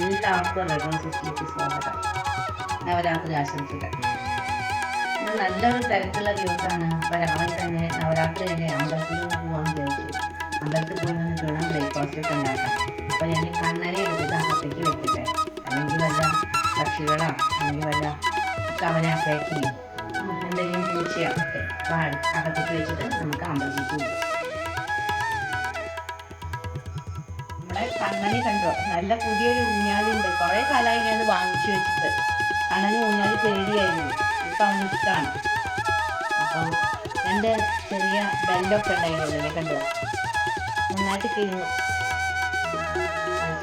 എല്ലാവർക്കും റെഗുലർ സിസ്റ്റിലേക്ക് സ്വാഗതം. നവരാത്രി ആശംസകൾ. ഇത് നല്ലൊരു തിരക്കുള്ള ദിവസമാണ്. അപ്പോൾ രാവിലെ തന്നെ നവരാത്രി തന്നെ അമ്പലത്തിൽ പോകാൻ വിചാരിച്ചു. അമ്പലത്തിൽ പോയി നിന്നിട്ട് വേണം ബ്രേക്ക്ഫാസ്റ്റ് ഒക്കെ ഉണ്ടാക്കാം. അപ്പോൾ ഞാൻ കണ്ണനെ എടുത്തിട്ട് അകത്തേക്ക് വെക്കട്ടെ. അല്ലെങ്കിൽ വല്ല പക്ഷികളോ അല്ലെങ്കിൽ വല്ല കവനാക്കി എന്തെങ്കിലും പൂച്ചയാകട്ടെ അകത്തേക്ക് വെച്ചിട്ട് നമുക്ക് അമ്പലത്തിലേക്ക് പോകാം. കണ്ണനെ കണ്ടോ, നല്ല പുതിയൊരു ഊഞ്ഞാലുണ്ട്. കുറേ കാലമായി ഞാൻ വാങ്ങിച്ചു വെച്ചിട്ട്. കണ്ണന് ഊഞ്ഞാല് പേടിയായിരുന്നു, ഇപ്പം അവന് ഇഷ്ടമാണ്. അപ്പോൾ എൻ്റെ ചെറിയ ബെല്ലൊക്കെ ഉണ്ടായിരുന്നു, കണ്ടോ, നന്നായിട്ട് കിഴിഞ്ഞു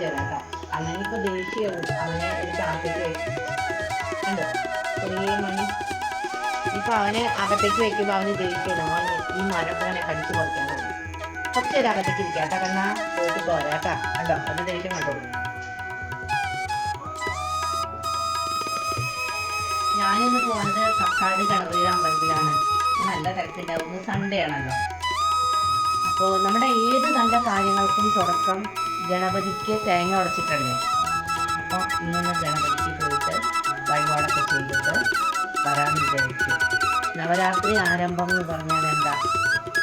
ചേരാട്ടോ. കണ്ണനിപ്പോൾ ദേഷ്യമാവും, അവനെ ഒരു ചാക്കത്തേക്ക് വയ്ക്കും. കണ്ടോ ചെറിയ മണി. ഇപ്പം അവനെ അകത്തേക്ക് വയ്ക്കുമ്പോൾ അവന് ദേഷ്യമാണ്. അവന് ഈ മരമൊക്കെ അങ്ങനെ കടിച്ചു പറിക്കാൻ തുടങ്ങി. കുറച്ച് നേരം അകത്തേക്ക് ഇരിക്കാട്ടോ, കണ്ണാ പോയിട്ട് പോരാട്ടാ. കണ്ടോ അത് ദേഷ്യം കണ്ടോളൂ. ഞാനിന്ന് പോകുന്നത് കക്കാട് ഗണപതി അമ്പലത്തിലാണ്. നല്ല തിരക്കുണ്ടാവും, സൺഡേ ആണല്ലോ. അപ്പോൾ നമ്മുടെ ഏത് നല്ല കാര്യങ്ങൾക്കും തുടക്കം ഗണപതിക്ക് തേങ്ങ ഉടച്ചിട്ടല്ലേ. അപ്പോൾ ഇന്നൊന്ന് ഗണപതിക്ക് പോയിട്ട് വഴിപാടൊക്കെ ചെയ്തിട്ട് വരാൻ വിചാരിച്ചു. നവരാത്രി ആരംഭം എന്ന് പറഞ്ഞാൽ എന്താ,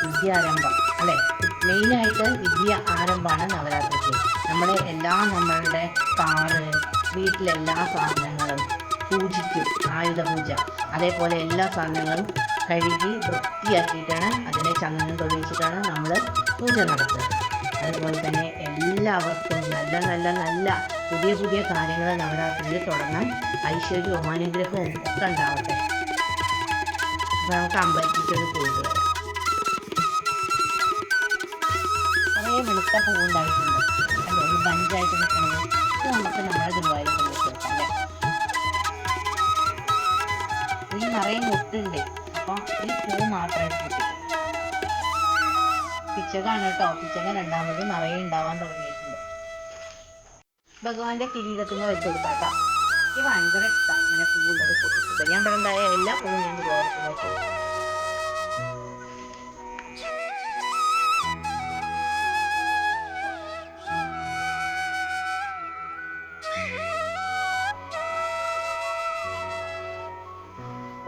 വിദ്യാരംഭം അല്ലേ. മെയിനായിട്ട് വിദ്യ ആരംഭമാണ് നവരാത്രിക്ക്. നമ്മളുടെ കാറ്, വീട്ടിലെല്ലാ സാധനങ്ങളും പൂജിക്കും, ആയുധ പൂജ. അതേപോലെ എല്ലാ സാധനങ്ങളും കഴുകി വൃത്തിയാക്കിയിട്ടാണ്, അതിനെ ചന്ദനം തൊഴിച്ചിട്ടാണ് നമ്മൾ പൂജ നടത്തുക. അതുപോലെ തന്നെ എല്ലാവർക്കും നല്ല നല്ല നല്ല പുതിയ പുതിയ കാര്യങ്ങൾ നവരാത്രിയിൽ തുടങ്ങാൻ ഐശ്വര്യവും അനുഗ്രഹവും ഒക്കെ ഉണ്ടാവട്ടെ. അപ്പോൾ നമുക്ക് അമ്പലത്തിലേക്ക് പോയിട്ട് വരാം. കുറേ വെളുത്ത പൂവുണ്ടായിട്ടുണ്ട്, അല്ലേ, ഒരു ബഞ്ചായിട്ട് നിൽക്കുന്നത്. ഇത് നമുക്ക് നമ്മുടെ ഗുരുവായൂർ കൊണ്ടുവെക്കാം അല്ലേ. ഈ നിറയെ മുട്ടുണ്ട്. അപ്പോൾ ഈ പൂ മാത്രമായിട്ട് കിട്ടും. പിച്ചകാണ് കേട്ടോ, പിച്ചക രണ്ടാമത് നിറയെ ഉണ്ടാവാൻ തുടങ്ങിയിട്ടുണ്ട്. ഭഗവാന്റെ കിരീടത്തിന് വെച്ചെടുക്കാം കേട്ടോ. എനിക്ക് ഭയങ്കര ഇഷ്ടമാണ് ഇങ്ങനെ പൂവുള്ളത് കൊടുക്കുന്നത്. ഞാൻ പറയുണ്ടായ എല്ലാ പൂവും ഞാൻ ഗുരുവായൂരത്തിലേക്ക് പോകും.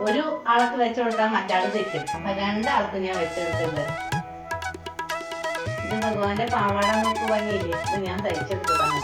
ഒരു ആൾക്ക് വെച്ചു കൊടുത്താൽ മറ്റാൾ തെറ്റും. അപ്പൊ രണ്ടാൾക്ക് ഞാൻ വെച്ചെടുത്തിട്ടുണ്ട്. ഇത് ഭഗവാന്റെ പാവാട നോക്ക് ഭംഗിയില്ലേ, ഇത് ഞാൻ തയ്ച്ചെടുത്തതാണ്.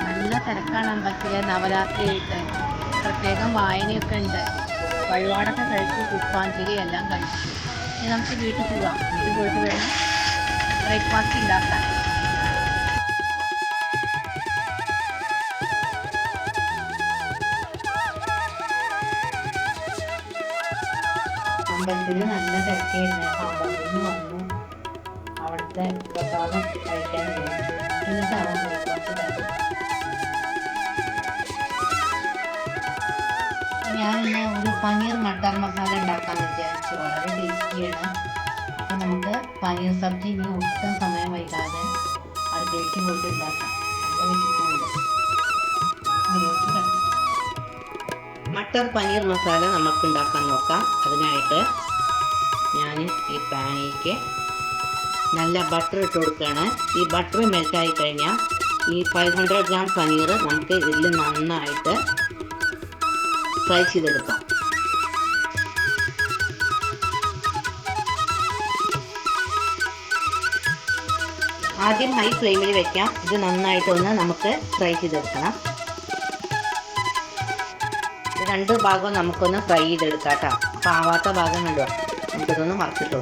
നല്ല തിരക്കാണ് അമ്പലത്തിലെ നവരാത്രിയായിട്ട്. പ്രത്യേകം വായനയൊക്കെ ഉണ്ട്. വഴിപാടൊക്കെ കഴിച്ച് പുഷ്പാഞ്ജലി എല്ലാം കഴിച്ചു. ഇനി നമുക്ക് വീട്ടിൽ പോവാം. വീട്ടിൽ പോയിട്ട് വേണം ബ്രേക്ക്ഫാസ്റ്റ് ഉണ്ടാക്കാൻ. അമ്പലത്തിൽ നല്ല തിരക്കായിരുന്നു. അമ്പലത്തിൽ നിന്ന് വന്നു അവിടുത്തെ പ്രസാദം കഴിക്കാൻ എന്നിട്ടാണ് ബ്രേക്ക്ഫാസ്റ്റ്. ഞാൻ ഇന്ന് ഒരു പനീർ മട്ടർ മസാല ഉണ്ടാക്കാമെന്ന് വിചാരിച്ചു. വളരെ ടേസ്റ്റിയാണ്. അപ്പോൾ നമുക്ക് പനീർ സബ്ജി ഇനി ഒട്ടും സമയം വൈകാതെ അടുത്തേക്ക് പോയിട്ട് ഉണ്ടാക്കാം. മട്ടർ പനീർ മസാല നമുക്ക് ഉണ്ടാക്കാൻ നോക്കാം. അതിനായിട്ട് ഞാൻ ഈ പാനിലേക്ക് നല്ല ബട്ടർ ഇട്ട് കൊടുക്കുകയാണ്. ഈ ബട്ടർ മെൽറ്റായി കഴിഞ്ഞാൽ ഈ 500 ഗ്രാം പനീർ നമുക്ക് ഇതിൽ നന്നായിട്ട് ഫ്രൈ ചെയ്തെടുക്കാം. ആദ്യം ഹൈ ഫ്ലെയിമിൽ വെക്കാം. ഇത് നന്നായിട്ടൊന്ന് നമുക്ക് ഫ്രൈ ചെയ്തെടുക്കണം. രണ്ട് ഭാഗവും നമുക്കൊന്ന് ഫ്രൈ ചെയ്തെടുക്കാം കേട്ടോ. അപ്പോൾ ആവാത്ത ഭാഗം കണ്ടോ, നമുക്കിതൊന്ന് വറുത്തിട്ടു.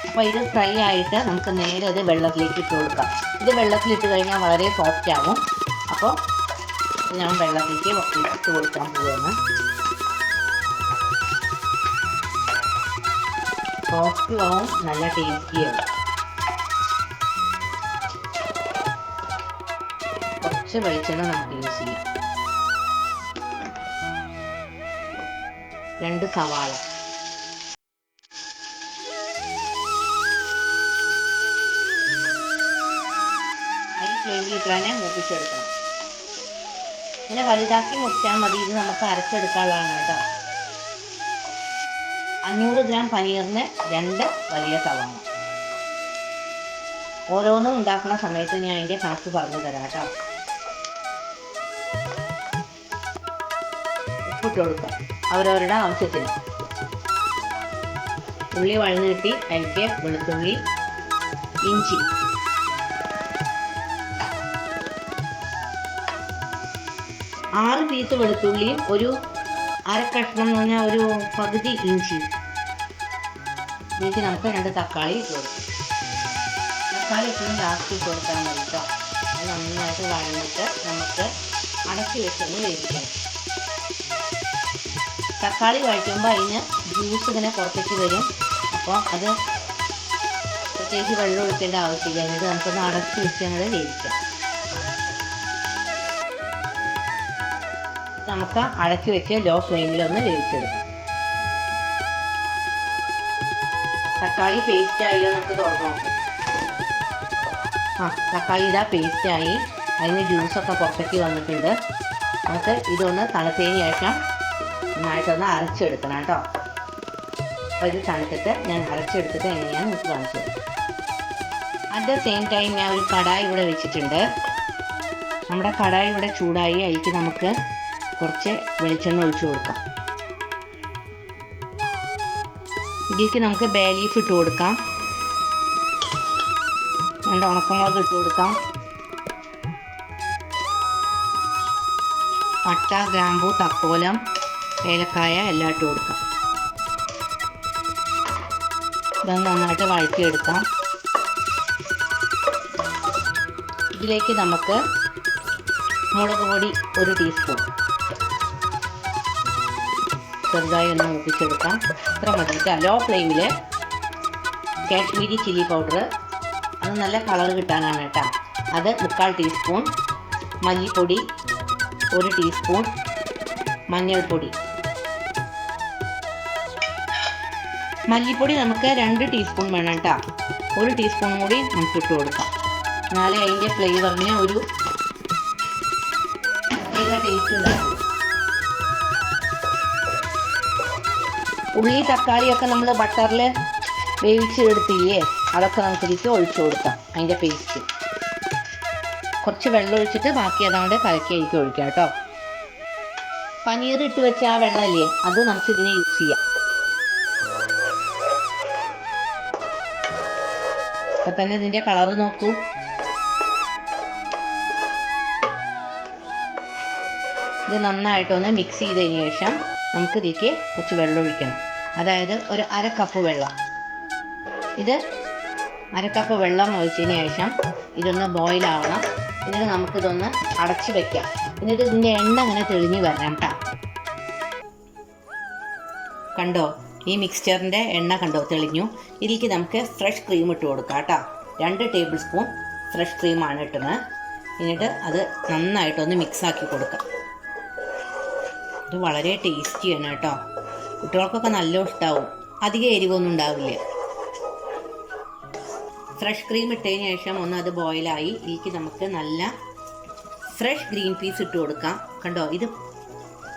അപ്പോൾ ഇത് ഫ്രൈ ആയിട്ട് നമുക്ക് നേരെ അത് വെള്ളത്തിലേക്ക് ഇട്ട് കൊടുക്കാം. ഇത് വെള്ളത്തിലിട്ട് കഴിഞ്ഞാൽ വളരെ സോഫ്റ്റ് ആവും. അപ്പോൾ ഞാൻ വെള്ളത്തിലേക്ക് ഇട്ട് കൊടുക്കാൻ പോവുകയാണ്. സോഫ്റ്റും ആവും, നല്ല ടേസ്റ്റിയാവും. കുറച്ച് വെളിച്ചെണ്ണ നമുക്ക് യൂസ് ചെയ്യാം. 2 സവാള, ഹൈ ഫ്ലെയിമിലിട്ട് തന്നെ മൂപ്പിച്ചെടുക്കണം. ഇങ്ങനെ വലുതാക്കി മുറിച്ചാൽ മതി. ഇത് നമുക്ക് അരച്ചെടുക്കാനുള്ളതാണ് കേട്ടോ. 500 ഗ്രാം പനീറിന് 2 വലിയ സവാള. ഓരോന്നും ഉണ്ടാക്കുന്ന സമയത്ത് ഞാൻ അതിൻ്റെ കണക്ക് പറഞ്ഞു തരാം കേട്ടോ. ഉപ്പിട്ട് കൊടുക്കാം അവരവരുടെ ആവശ്യത്തിന്. ഉള്ളി വഴന്ന് കിട്ടി അതിലേക്ക് വെളുത്തുള്ളി, ഇഞ്ചി, ആറ് പീസ് വെളുത്തുള്ളിയും ഒരു അരക്കഷ്ണം എന്ന് പറഞ്ഞാൽ ഒരു പകുതി ഇഞ്ചി. ഇതിലേക്ക് നമുക്ക് 2 തക്കാളി ഇട്ട് കൊടുക്കും. തക്കാളി ഇട്ടും ലാസ്റ്റ് ഇട്ട് കൊടുത്താൽ മതി കേട്ടോ. അത് നന്നായിട്ട് വഴന്നിട്ട് നമുക്ക് അടച്ചു വെച്ചൊന്ന് വേവിക്കണം. തക്കാളി വഴറ്റുമ്പോൾ അതിന് ജ്യൂസ് ഇങ്ങനെ പുറത്തേക്ക് വരും. അപ്പോൾ അത് പ്രത്യേകിച്ച് വെള്ളം ഒഴിക്കേണ്ട ആവശ്യമില്ല. എന്നിട്ട് നമുക്കൊന്ന് അടച്ചു വെച്ച് ഞങ്ങൾ വേവിക്കാം. നമുക്ക് അടച്ചു വെച്ച് ലോ ഫ്ലെയിമിലൊന്ന് വേവിച്ചെടുക്കാം. തക്കാളി പേസ്റ്റായി നമുക്ക് തുറന്നു നോക്കാം. തക്കാളി ഇതാ പേസ്റ്റായി, അതിന് ജ്യൂസൊക്കെ പുറത്തേക്ക് വന്നിട്ടുണ്ട്. നമുക്ക് ഇതൊന്ന് തണുത്തതിന് ശേഷം നന്നായിട്ടൊന്ന് അരച്ചെടുക്കണം കേട്ടോ. അപ്പോൾ ഇത് തണുത്തിട്ട് ഞാൻ അരച്ചെടുത്തിട്ട് എങ്ങനെയാണ് നമുക്ക് കാണിച്ചു തരാം. അറ്റ് ദ സെയിം ടൈം ഞാൻ ഒരു കടായി ഇവിടെ വെച്ചിട്ടുണ്ട്. നമ്മുടെ കടായി ഇവിടെ ചൂടായി. അതിലേക്ക് നമുക്ക് കുറച്ച് വെളിച്ചെണ്ണ ഒഴിച്ചു കൊടുക്കാം. ഇതിലേക്ക് നമുക്ക് ബേ ലീഫ് ഇട്ട് കൊടുക്കാം. 2 ഉണക്കമുളക് ഇട്ട് കൊടുക്കാം. പട്ട, ഗ്രാമ്പൂ, തക്കോലം, ഏലക്കായ എല്ലാം ഇട്ട് കൊടുക്കാം. ഇതൊന്ന് നന്നായിട്ട് വഴറ്റിയെടുക്കാം. ഇതിലേക്ക് നമുക്ക് മുളക് പൊടി 1 ടീസ്പൂൺ ചെറുതായി ഒന്ന് മൂപ്പിച്ചെടുക്കാം. ഇത്ര മതി. ലോ ഫ്ലെയിമിൽ കാശ്മീരി ചില്ലി പൗഡർ, അത് നല്ല കളർ കിട്ടാനാണ് കേട്ടോ. അത് 3/4 ടീസ്പൂൺ. മല്ലിപ്പൊടി 1 ടീസ്പൂൺ. മഞ്ഞൾപ്പൊടി, മല്ലിപ്പൊടി നമുക്ക് 2 ടീസ്പൂൺ വേണം കേട്ടോ. 1 ടീസ്പൂൺ കൂടി നമുക്ക് ഇട്ട് കൊടുക്കാം. എന്നാലേ അതിൻ്റെ ഫ്ലേവറിന് ഒരു പ്രത്യേക ടേസ്റ്റ് ഉണ്ടാകും. ഉള്ളി തക്കാളിയൊക്കെ നമ്മൾ ബട്ടറിൽ വേവിച്ചെടുത്തില്ലേ, അതൊക്കെ നമുക്ക് ഇതിലേക്ക് ഒഴിച്ചു കൊടുക്കാം. അതിൻ്റെ പേസ്റ്റ് കുറച്ച് വെള്ളം ഒഴിച്ചിട്ട് ബാക്കി അതാണ്ട് കലക്കി അതിലേക്ക് ഒഴിക്കാം കേട്ടോ. പനീർ ഇട്ട് വെച്ച ആ വെള്ളമില്ലേ, അത് നമുക്ക് ഇതിനെ യൂസ് ചെയ്യാം. അപ്പം തന്നെ ഇതിൻ്റെ കളറ് നോക്കൂ. ഇത് നന്നായിട്ടൊന്ന് മിക്സ് ചെയ്തതിന് ശേഷം നമുക്ക് ഇതിലേക്ക് കുറച്ച് വെള്ളം ഒഴിക്കണം. അതായത് ഒരു 1/2 കപ്പ് വെള്ളം. ഇത് 1/2 കപ്പ് വെള്ളം ഒഴിച്ചതിന് ശേഷം ഇതൊന്ന് ബോയിലാവണം. എന്നിട്ട് നമുക്കിതൊന്ന് അടച്ച് വെക്കാം. എന്നിട്ട് ഇതിൻ്റെ എണ്ണ അങ്ങനെ തെളിഞ്ഞ് വരണം കേട്ടോ. കണ്ടോ, ഈ മിക്സ്ചറിൻ്റെ എണ്ണ കണ്ടോ തെളിഞ്ഞു. ഇതിലേക്ക് നമുക്ക് ഫ്രഷ് ക്രീം ഇട്ട് കൊടുക്കാം കേട്ടോ. 2 ടേബിൾ സ്പൂൺ ഫ്രഷ് ക്രീമാണ് ഇട്ടത്. എന്നിട്ട് അത് നന്നായിട്ടൊന്ന് മിക്സാക്കി കൊടുക്കാം. ഇത് വളരെ ടേസ്റ്റിയാണ് കേട്ടോ. കുട്ടികൾക്കൊക്കെ നല്ല ഇഷ്ടമാവും. അധികം എരിവൊന്നും ഉണ്ടാവില്ല. ഫ്രഷ് ക്രീം ഇട്ടതിന് ശേഷം ഒന്ന് അത് ബോയിലായി. ഇതിലേക്ക് നമുക്ക് നല്ല ഫ്രഷ് ഗ്രീൻ പീസ് ഇട്ട് കൊടുക്കാം. കണ്ടോ, ഇത്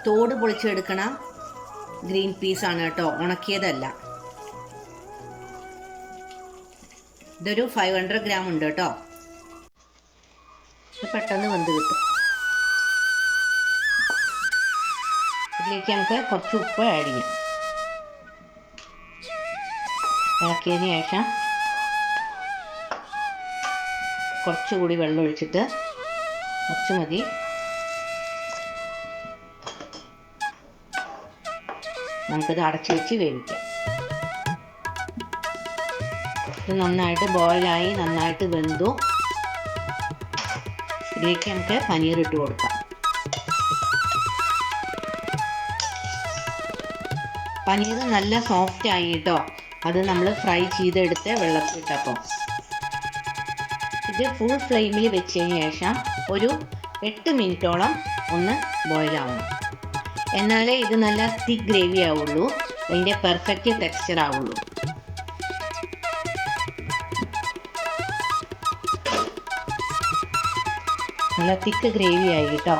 തോട് പൊളിച്ചെടുക്കണ ഗ്രീൻ പീസാണ് കേട്ടോ, ഉണക്കിയതല്ല. ഇതൊരു 500 ഗ്രാം ഉണ്ട് കേട്ടോ. ഇത് പെട്ടെന്ന് വെന്ത് കിട്ടും. ഇതിലേക്ക് നമുക്ക് കുറച്ച് ഉപ്പ് ആഡ് ചെയ്യാം. ഇളക്കിയതിന് ശേഷം കുറച്ചുകൂടി വെള്ളം ഒഴിച്ചിട്ട്, കുറച്ച് മതി, നമുക്കിത് അടച്ചു വെച്ച് വേവിക്കാം. ഇത് നന്നായിട്ട് ബോയിലായി, നന്നായിട്ട് വെന്തു. ഇതിലേക്ക് നമുക്ക് പനീർ ഇട്ട് കൊടുക്കാം. പനീർ നല്ല സോഫ്റ്റ് ആയി കേട്ടോ. അത് നമ്മൾ ഫ്രൈ ചെയ്തെടുത്ത് വെള്ളത്തിലിട്ടപ്പോൾ ഇത് ഫുൾ ഫ്ലെയിമിൽ വെച്ചതിന് ശേഷം ഒരു 8 മിനിറ്റോളം ഒന്ന് ബോയിലാവണം. എന്നാലേ ഇത് നല്ല തിക്ക് ഗ്രേവി ആവുള്ളൂ, അതിൻ്റെ പെർഫെക്റ്റ് ടെക്സ്ചർ ആവുള്ളൂ. നല്ല തിക്ക് ഗ്രേവി ആയി കേട്ടോ.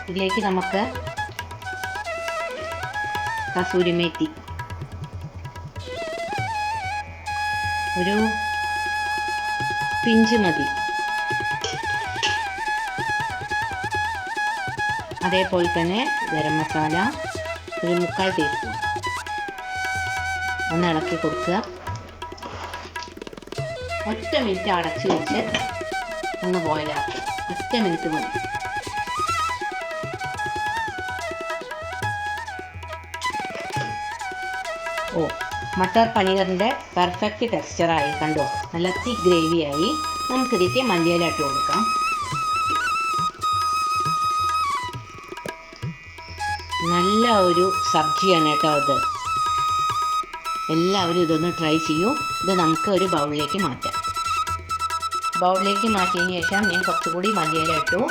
ഇതിലേക്ക് നമുക്ക് കസൂരി മേത്തി ഒരു പിഞ്ച് മതി, അതേപോലെ തന്നെ ഗരം മസാല ഒരു 3/4 ടീസ്പൂൺ. ഒന്ന് ഇളക്കി കൊടുക്കുക. 1 മിനിറ്റ് അടച്ച് വെച്ച് ഒന്ന് ബോയിലാക്കുക. 1 മിനിറ്റ് മതി. മട്ടർ പനീറിൻ്റെ പെർഫെക്റ്റ് ടെക്സ്ചറായി കണ്ടോ, നല്ല തിക്ക് ഗ്രേവിയായി. നമുക്കിതിലേക്ക് മല്ലിയില ഇട്ട് കൊടുക്കാം. നല്ല ഒരു സബ്ജിയാണ് കേട്ടോ ഇത്. എല്ലാവരും ഇതൊന്ന് ട്രൈ ചെയ്യൂ. ഇത് നമുക്ക് ഒരു ബൗളിലേക്ക് മാറ്റാം. ബൗളിലേക്ക് മാറ്റിയതിന് ശേഷം ഞാൻ കുറച്ചുകൂടി മല്ലിയില ഇട്ടു.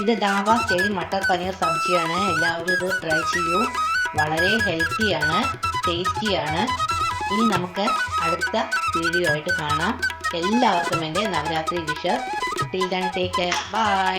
ഇത് ദാവ സ്റ്റൈൽ മട്ടർ പനീർ സബ്ജിയാണ്. എല്ലാവരും ഇത് ട്രൈ ചെയ്യൂ. വളരെ ഹെൽത്തിയാണ്, ടേസ്റ്റിയാണ്. ഇനി നമുക്ക് അടുത്ത വീഡിയോ ആയിട്ട് കാണാം. എല്ലാവർക്കും എൻ്റെ Navaratri wishes. Till then take care. By.